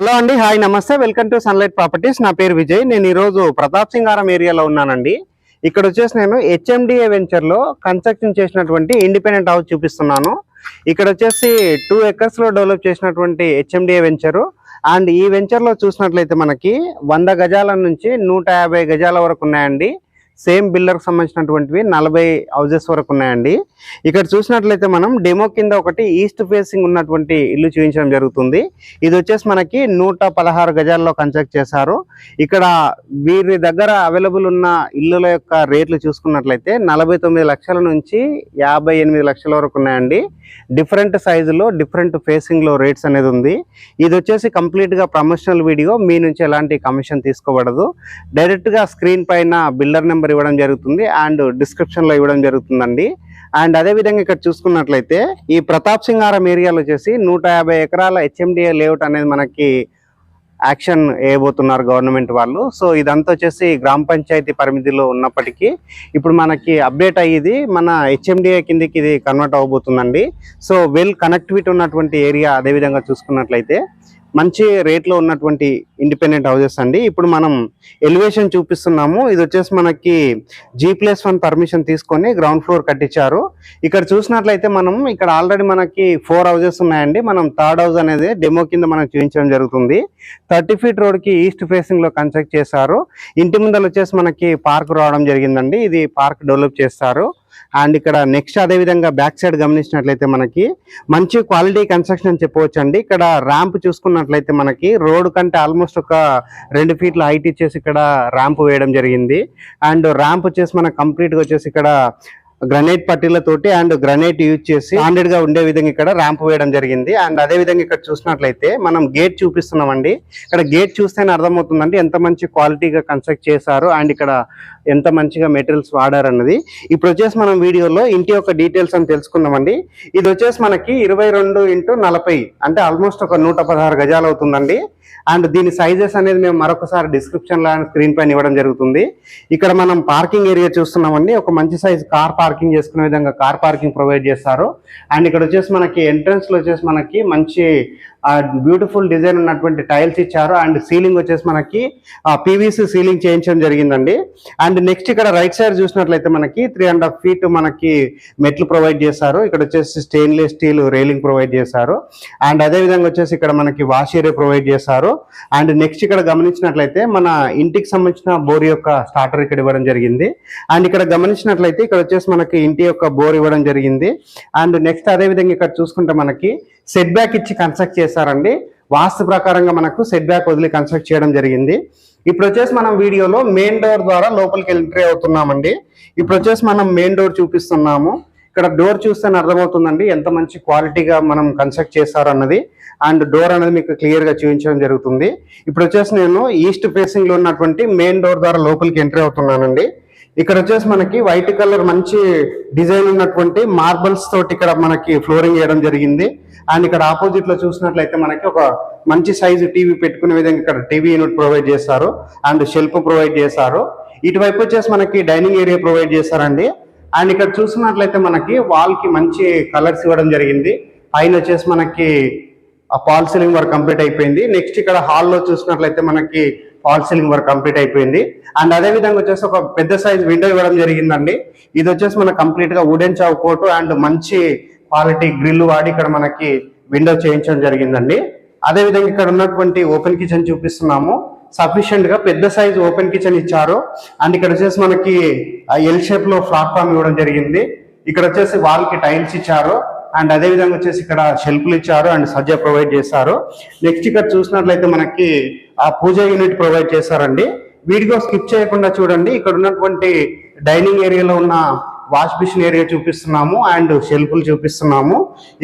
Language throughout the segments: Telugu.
హలో అండి, హాయ్ నమస్తే, వెల్కమ్ టు సన్లైట్ ప్రాపర్టీస్. నా పేరు విజయ్. నేను ఈరోజు ప్రతాప్ సింగారం ఏరియాలో ఉన్నానండి. ఇక్కడ వచ్చేసి నేను హెచ్ఎండిఏ వెంచర్లో కన్స్ట్రక్షన్ చేసినటువంటి ఇండిపెండెంట్ హౌస్ చూపిస్తున్నాను. ఇక్కడ వచ్చేసి 2 acres లో డెవలప్ చేసినటువంటి హెచ్ఎండిఏ వెంచరు. అండ్ ఈ వెంచర్లో చూసినట్లయితే మనకి 100 గజాల నుంచి 150 గజాల వరకు ఉన్నాయండి. సేమ్ బిల్డర్కి సంబంధించినటువంటివి 40 హౌజెస్ వరకు ఉన్నాయండి. ఇక్కడ చూసినట్లయితే మనం డెమో కింద ఒకటి ఈస్ట్ ఫేసింగ్ ఉన్నటువంటి ఇల్లు చూపించడం జరుగుతుంది. ఇది వచ్చేసి మనకి 116 గజాల్లో కన్స్ట్రక్ట్ చేశారు. ఇక్కడ వీరి దగ్గర అవైలబుల్ ఉన్న ఇల్లుల యొక్క రేట్లు చూసుకున్నట్లయితే 49 లక్షల నుంచి 58 లక్షల వరకు ఉన్నాయండి. డిఫరెంట్ సైజులో డిఫరెంట్ ఫేసింగ్లో రేట్స్ అనేది ఉంది. ఇది వచ్చేసి కంప్లీట్గా ప్రమోషనల్ వీడియో, మీ నుంచి ఎలాంటి కమిషన్ తీసుకోబడదు. డైరెక్ట్గా స్క్రీన్ పైన బిల్డర్ నెంబర్ ఇవ్వడం జరుగుతుంది అండ్ డిస్క్రిప్షన్లో ఇవ్వడం జరుగుతుందండి. అండ్ అదేవిధంగా ఇక్కడ చూసుకున్నట్లయితే ఈ ప్రతాప్ సింగారం ఏరియాలో వచ్చేసి 150 ఎకరాల హెచ్ఎండిఏ లేఅవుట్ అనేది మనకి యాక్షన్ వేయబోతున్నారు గవర్నమెంట్ వాళ్ళు. సో ఇదంతా వచ్చేసి గ్రామ పంచాయతీ పరిమితిలో ఉన్నప్పటికీ ఇప్పుడు మనకి అప్డేట్ అయ్యేది మన హెచ్ఎండిఏ కిందకి ఇది కన్వర్ట్ అవ్వబోతుందండి. సో వెల్ కనెక్టివిటీ ఉన్నటువంటి ఏరియా. అదేవిధంగా చూసుకున్నట్లయితే మంచి రేట్లో ఉన్నటువంటి ఇండిపెండెంట్ హౌజెస్ అండి. ఇప్పుడు మనం ఎలివేషన్ చూపిస్తున్నాము. ఇది వచ్చేసి మనకి G+1 పర్మిషన్ తీసుకొని గ్రౌండ్ ఫ్లోర్ కట్టించారు. ఇక్కడ చూసినట్లయితే మనం ఇక్కడ ఆల్రెడీ మనకి 4 హౌజెస్ ఉన్నాయండి. మనం 3rd హౌస్ అనేది డెమో కింద మనం చూపించడం జరుగుతుంది. 30 feet రోడ్కి ఈస్ట్ ఫేసింగ్ లో కన్స్ట్రక్ట్ చేశారు. ఇంటి ముందర వచ్చేసి మనకి పార్క్ రావడం జరిగిందండి. ఇది పార్క్ డెవలప్ చేస్తారు. అండ్ ఇక్కడ నెక్స్ట్ అదేవిధంగా బ్యాక్ సైడ్ గమనించినట్లయితే మనకి మంచి క్వాలిటీ కన్స్ట్రక్షన్ అని చెప్పవచ్చు అండి. ఇక్కడ ర్యాంప్ చూసుకున్నట్లయితే మనకి రోడ్ కంటే ఆల్మోస్ట్ ఒక 2 feet హైట్ ఇచ్చేసి ఇక్కడ ర్యాంప్ వేయడం జరిగింది. అండ్ ర్యాంప్ వచ్చేసి మనకు కంప్లీట్గా వచ్చేసి ఇక్కడ గ్రనైట్ పట్టీలతోటి అండ్ గ్రనైట్ యూజ్ చేసి స్టాండర్డ్ గా ఉండే విధంగా ఇక్కడ ర్యాంప్ వేయడం జరిగింది. అండ్ అదే విధంగా ఇక్కడ చూసినట్లయితే మనం గేట్ చూపిస్తున్నామండి. ఇక్కడ గేట్ చూస్తేనే అర్థమవుతుందండి ఎంత మంచి క్వాలిటీగా కన్స్ట్రక్ట్ చేశారు అండ్ ఇక్కడ ఎంత మంచిగా మెటీరియల్స్ వాడారు అన్నది. ఇప్పుడు వచ్చేసి మనం వీడియోలో ఇంటి యొక్క డీటెయిల్స్ అని తెలుసుకుందామండి. ఇది వచ్చేసి మనకి 22x40 అంటే ఆల్మోస్ట్ ఒక 116 గజాలు అవుతుందండి. అండ్ దీని సైజెస్ అనేది మేము మరొకసారి డిస్క్రిప్షన్ లో స్క్రీన్ పైన ఇవ్వడం జరుగుతుంది. ఇక్కడ మనం పార్కింగ్ ఏరియా చూస్తున్నామండి. ఒక మంచి సైజ్ కార్ పార్కింగ్ చేసుకునే విధంగా కార్ పార్కింగ్ ప్రొవైడ్ చేస్తారు. అండ్ ఇక్కడ వచ్చేసి మనకి ఎంట్రన్స్ లో వచ్చేసి మనకి మంచి బ్యూటిఫుల్ డిజైన్ ఉన్నటువంటి టైల్స్ ఇచ్చారు. అండ్ సీలింగ్ వచ్చేసి మనకి పీవీసీ సీలింగ్ చేయించడం జరిగిందండి. అండ్ నెక్స్ట్ ఇక్కడ రైట్ సైడ్ చూసినట్లయితే మనకి 3.5 feet మనకి మెట్లు ప్రొవైడ్ చేశారు. ఇక్కడ వచ్చేసి స్టెయిన్లెస్ స్టీల్ రైలింగ్ ప్రొవైడ్ చేశారు. అండ్ అదే విధంగా వచ్చేసి ఇక్కడ మనకి వాష్ ఏరియా ప్రొవైడ్ చేశారు. అండ్ నెక్స్ట్ ఇక్కడ గమనించినట్లయితే మన ఇంటికి సంబంధించిన బోర్ యొక్క స్టార్టర్ ఇక్కడ ఇవ్వడం జరిగింది. అండ్ ఇక్కడ గమనించినట్లయితే ఇక్కడ వచ్చేసి మనకి ఇంటి యొక్క బోర్ ఇవ్వడం జరిగింది. అండ్ నెక్స్ట్ అదే విధంగా ఇక్కడ చూసుకుంటే మనకి సెట్ బ్యాక్ ఇచ్చి కన్స్ట్రక్ట్ చేశారండి. వాస్తు ప్రకారంగా మనకు సెట్ బ్యాక్ వదిలి కన్స్ట్రక్ట్ చేయడం జరిగింది. ఇప్పుడు వచ్చేసి మనం వీడియోలో మెయిన్ డోర్ ద్వారా లోపలికి ఎంట్రీ అవుతున్నామండి. ఇప్పుడు వచ్చేసి మనం మెయిన్ డోర్ చూపిస్తున్నాము. ఇక్కడ డోర్ చూస్తేనే అర్థమవుతుందండి ఎంత మంచి క్వాలిటీగా మనం కన్స్ట్రక్ట్ చేశారు అన్నది. అండ్ డోర్ అనేది మీకు క్లియర్ గా చూపించడం జరుగుతుంది. ఇప్పుడు వచ్చేసి నేను ఈస్ట్ ఫేసింగ్ లో ఉన్నటువంటి మెయిన్ డోర్ ద్వారా లోపలికి ఎంట్రీ అవుతున్నానండి. ఇక్కడ వచ్చేసి మనకి వైట్ కలర్ మంచి డిజైన్ ఉన్నటువంటి మార్బల్స్ తోటి ఇక్కడ మనకి ఫ్లోరింగ్ వేయడం జరిగింది. అండ్ ఇక్కడ ఆపోజిట్ లో చూసినట్లయితే మనకి ఒక మంచి సైజు టీవీ పెట్టుకునే విధంగా ఇక్కడ టీవీ యూనిట్ ప్రొవైడ్ చేస్తారు. అండ్ షెల్ఫ్ ప్రొవైడ్ చేశారు. ఇటువైపు వచ్చేసి మనకి డైనింగ్ ఏరియా ప్రొవైడ్ చేస్తారండి. అండ్ ఇక్కడ చూసినట్లయితే మనకి వాల్ కి మంచి కలర్స్ ఇవ్వడం జరిగింది. పైన వచ్చేసి మనకి ఫాల్ సీలింగ్ వర్క్ కంప్లీట్ అయిపోయింది. నెక్స్ట్ ఇక్కడ హాల్లో చూసినట్లయితే మనకి ఫాల్ సీలింగ్ వర్క్ కంప్లీట్ అయిపోయింది. అండ్ అదే విధంగా వచ్చేసి ఒక పెద్ద సైజ్ విండో ఇవ్వడం జరిగిందండి. ఇది వచ్చేసి మనకు కంప్లీట్ గా వుడెన్ చౌకోట్ అండ్ మంచి క్వాలిటీ గ్రిల్ వాడి ఇక్కడ మనకి విండో చేయించడం జరిగిందండి. అదే విధంగా ఇక్కడ ఉన్నటువంటి ఓపెన్ కిచెన్ చూపిస్తున్నాము. సఫిషియెంట్ గా పెద్ద సైజ్ ఓపెన్ కిచెన్ ఇచ్చారు. అండ్ ఇక్కడ వచ్చేసి మనకి ఎల్ షేప్ లో ప్లాట్ఫామ్ ఇవ్వడం జరిగింది. ఇక్కడ వచ్చేసి వాల్ కి టైల్స్ ఇచ్చారు. అండ్ అదే విధంగా వచ్చేసి ఇక్కడ షెల్ఫ్లు ఇచ్చారు అండ్ సజ్జా ప్రొవైడ్ చేశారు. నెక్స్ట్ ఇక్కడ చూసినట్లయితే మనకి ఆ పూజ యూనిట్ ప్రొవైడ్ చేశారండి. వీడియో స్కిప్ చేయకుండా చూడండి. ఇక్కడ ఉన్నటువంటి డైనింగ్ ఏరియాలో ఉన్న వాష్ బేసిన్ ఏరియా చూపిస్తున్నాము అండ్ షెల్ఫ్లు చూపిస్తున్నాము.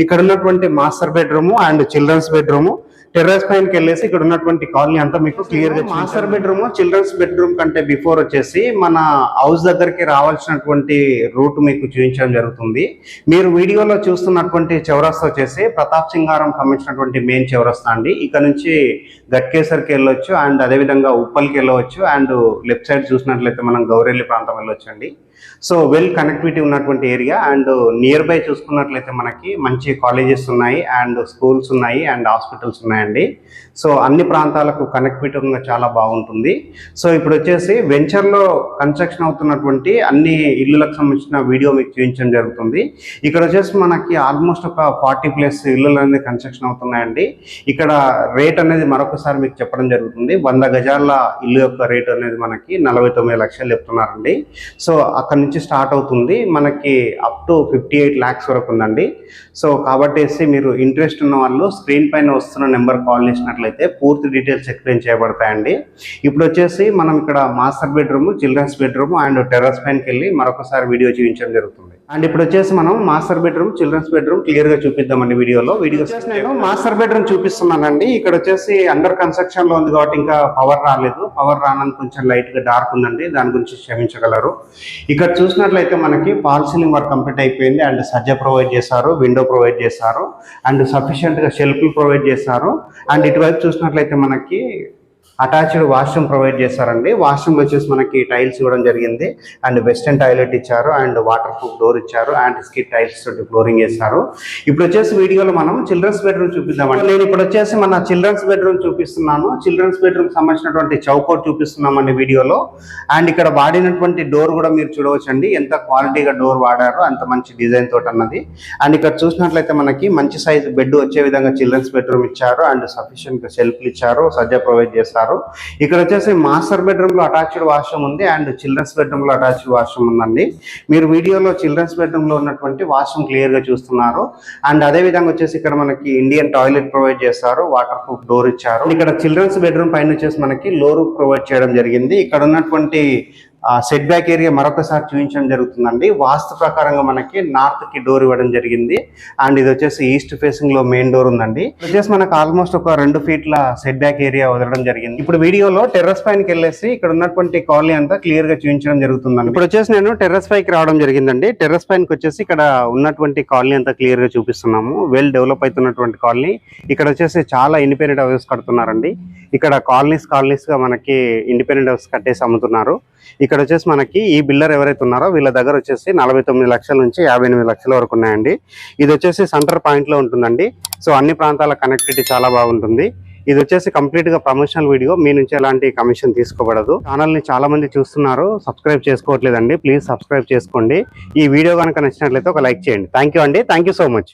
ఇక్కడ ఉన్నటువంటి master bedroom and children's bedroom. Terrace పైనకి వెళ్ళేసి ఇక్కడ ఉన్నటువంటి కాలనీ అంతా మీకు క్లియర్ గా మాస్టర్ బెడ్రూమ్ చిల్డ్రన్స్ బెడ్రూమ్ కంటే బిఫోర్ వచ్చేసి మన హౌస్ దగ్గరికి రావాల్సినటువంటి రూట్ మీకు చూపించడం జరుగుతుంది. మీరు వీడియోలో చూస్తున్నటువంటి చౌరస్తా వచ్చేసి ప్రతాప్ సింగారం సంబంధించినటువంటి మెయిన్ చౌరస్తా అండి. ఇక్కడ నుంచి గట్కేసర్కి వెళ్ళొచ్చు అండ్ అదేవిధంగా ఉప్పల్కి వెళ్ళవచ్చు. అండ్ లెఫ్ట్ సైడ్ చూసినట్లయితే మనం గౌరెల్లి ప్రాంతం వెళ్ళొచ్చు అండి. సో వెల్ కనెక్టివిటీ ఉన్నటువంటి ఏరియా అండ్ నియర్ బై చూసుకున్నట్లయితే మనకి మంచి కాలేజెస్ ఉన్నాయి అండ్ స్కూల్స్ ఉన్నాయి అండ్ హాస్పిటల్స్ ఉన్నాయండి. సో అన్ని ప్రాంతాలకు కనెక్టివిటీ ఉన్న చాలా బాగుంటుంది. సో ఇప్పుడు వచ్చేసి వెంచర్లో కన్స్ట్రక్షన్ అవుతున్నటువంటి అన్ని ఇల్లులకు సంబంధించిన వీడియో మీకు చూపించడం జరుగుతుంది. ఇక్కడ వచ్చేసి మనకి ఆల్మోస్ట్ ఒక 40+ ఇల్లులు అనేది కన్స్ట్రక్షన్ అవుతున్నాయండి. ఇక్కడ రేట్ అనేది మరొకసారి మీకు చెప్పడం జరుగుతుంది. 100 గజాల ఇల్లు యొక్క రేట్ అనేది మనకి 49 లక్షలు చెప్తున్నారండి. సో అక్కడ నుంచి స్టార్ట్ అవుతుంది మనకి అప్ టు 58 lakhs వరకు ఉందండి. సో కాబట్టి మీరు ఇంట్రెస్ట్ ఉన్న వాళ్ళు స్క్రీన్ పైన వస్తున్న నెంబర్ కాల్ చేసినట్లయితే పూర్తి డీటెయిల్స్ ఎక్స్ప్లెయిన్ చేయబడతాయండి. ఇప్పుడు వచ్చేసి మనం ఇక్కడ master bedroom, children's bedroom and terrace పైనకి వెళ్ళి మరొకసారి వీడియో చూపించడం జరుగుతుంది. అండ్ ఇప్పుడు వచ్చేసి మనం master bedroom, children's bedroom clear గా చూపిద్దామండి. వీడియోలో నేను మాస్టర్ బెడ్రూమ్ చూపిస్తున్నానండి. ఇక్కడ వచ్చేసి అండర్ కన్స్ట్రక్షన్ లో ఉంది కాబట్టి ఇంకా పవర్ రాలేదు. పవర్ రానందుకు కొంచెం లైట్ గా డార్క్ ఉందండి, దాని గురించి క్షమించగలరు. ఇక్కడ చూసినట్లయితే మనకి ఫాల్ సీలింగ్ వర్క్ కంప్లీట్ అయిపోయింది అండ్ సజ్జ ప్రొవైడ్ చేశారు, విండో ప్రొవైడ్ చేశారు అండ్ సఫిషియెంట్ గా షెల్ఫ్లు ప్రొవైడ్ చేశారు. అండ్ ఇటువైపు చూసినట్లయితే మనకి అటాచ్డ్ వాష్రూమ్ ప్రొవైడ్ చేశారండి. వాష్రూమ్ వచ్చేసి మనకి టైల్స్ ఇవ్వడం జరిగింది అండ్ వెస్టర్న్ టాయిలెట్ ఇచ్చారు అండ్ వాటర్ ప్రూఫ్ డోర్ ఇచ్చారు అండ్ స్కిట్ టైల్స్ తోటి ఫ్లోరింగ్ చేశారు. ఇప్పుడు వచ్చేసి వీడియోలో మనం చిల్డ్రన్స్ బెడ్రూమ్ చూపిద్దామండి. నేను ఇప్పుడు వచ్చేసి మన చిల్డ్రన్స్ బెడ్రూమ్ చూపిస్తున్నాను. చిల్డ్రన్స్ బెడ్రూమ్ సంబంధించినటువంటి చౌకోట్ చూపిస్తున్నామండి వీడియోలో. అండ్ ఇక్కడ వాడినటువంటి డోర్ కూడా మీరు చూడవచ్చండి, ఎంత క్వాలిటీగా డోర్ వాడారో, అంత మంచి డిజైన్ తోటి అన్నది. అండ్ ఇక్కడ చూసినట్లయితే మనకి మంచి సైజ్ బెడ్ వచ్చే విధంగా చిల్డ్రన్స్ బెడ్రూమ్ ఇచ్చారు అండ్ సఫిషియెంట్ గా షెల్ఫ్లు ఇచ్చారు, సజ్జా ప్రొవైడ్ చేస్తారు. ఇక్కడ వచ్చేసి మాస్టర్ బెడ్రూమ్ లో అటాచ్డ్ వాష్రూమ్ ఉంది అండ్ చిల్డ్రన్స్ బెడ్రూమ్ లో అటాచ్డ్ వాష్రూమ్ ఉందండి. మీరు వీడియోలో చిల్డ్రన్స్ బెడ్రూమ్ లో ఉన్నటువంటి వాష్రూమ్ క్లియర్ గా చూస్తున్నారు. అండ్ అదే విధంగా వచ్చేసి ఇక్కడ మనకి ఇండియన్ టాయిలెట్ ప్రొవైడ్ చేస్తారు, వాటర్ ప్రూఫ్ డోర్ ఇచ్చారు. ఇక్కడ చిల్డ్రన్స్ బెడ్రూమ్ పైన వచ్చేసి మనకి లో రూఫ్ ప్రొవైడ్ చేయడం జరిగింది. ఇక్కడ ఉన్నటువంటి సెట్ బ్యాక్ ఏరియా మరొకసారి చూపించడం జరుగుతుందండి. వాస్తు ప్రకారంగా మనకి నార్త్ కి డోర్ ఇవ్వడం జరిగింది అండ్ ఇది వచ్చేసి ఈస్ట్ ఫేసింగ్ లో మెయిన్ డోర్ ఉందండి. వచ్చేసి మనకు ఆల్మోస్ట్ ఒక 2 feet సెట్ బ్యాక్ ఏరియా వదలడం జరిగింది. ఇప్పుడు వీడియోలో టెర్రస్ పైనకి వెళ్ళేసి ఇక్కడ ఉన్నటువంటి కాలనీ అంతా క్లియర్ గా చూపించడం జరుగుతుందండి. ఇప్పుడు వచ్చేసి నేను టెర్రస్ పైకి రావడం జరిగిందండి. టెర్రస్ పైనకి వచ్చేసి ఇక్కడ ఉన్నటువంటి కాలనీ అంతా క్లియర్ గా చూపిస్తున్నాము. వెల్ డెవలప్ అవుతున్నటువంటి కాలనీ. ఇక్కడ వచ్చేసి చాలా ఇండిపెండెంట్ హౌసెస్ కడుతున్నారండి. ఇక్కడ కాలనీస్ గా మనకి ఇండిపెండెంట్ హౌస్ కట్టేసి అమ్ముతున్నారు. ఇక్కడ వచ్చేసి మనకి ఈ బిల్డర్ ఎవరైతే ఉన్నారో వీళ్ళ దగ్గర వచ్చేసి 49 లక్షల నుంచి 58 లక్షల వరకు ఉన్నాయండి. ఇది వచ్చేసి సెంటర్ పాయింట్ లో ఉంటుందండి. సో అన్ని ప్రాంతాల కనెక్టివిటీ చాలా బాగుంటుంది. ఇది వచ్చేసి కంప్లీట్ గా ప్రమోషనల్ వీడియో, మీ నుంచి ఎలాంటి కమిషన్ తీసుకోబడదు. ఛానల్ ని చాలా మంది చూస్తున్నారు, సబ్స్క్రైబ్ చేసుకోవట్లేదండి. ప్లీజ్ సబ్స్క్రైబ్ చేసుకోండి. ఈ వీడియో కనుక నచ్చినట్లయితే ఒక లైక్ చేయండి. థ్యాంక్ యూ అండి. Thank you so much.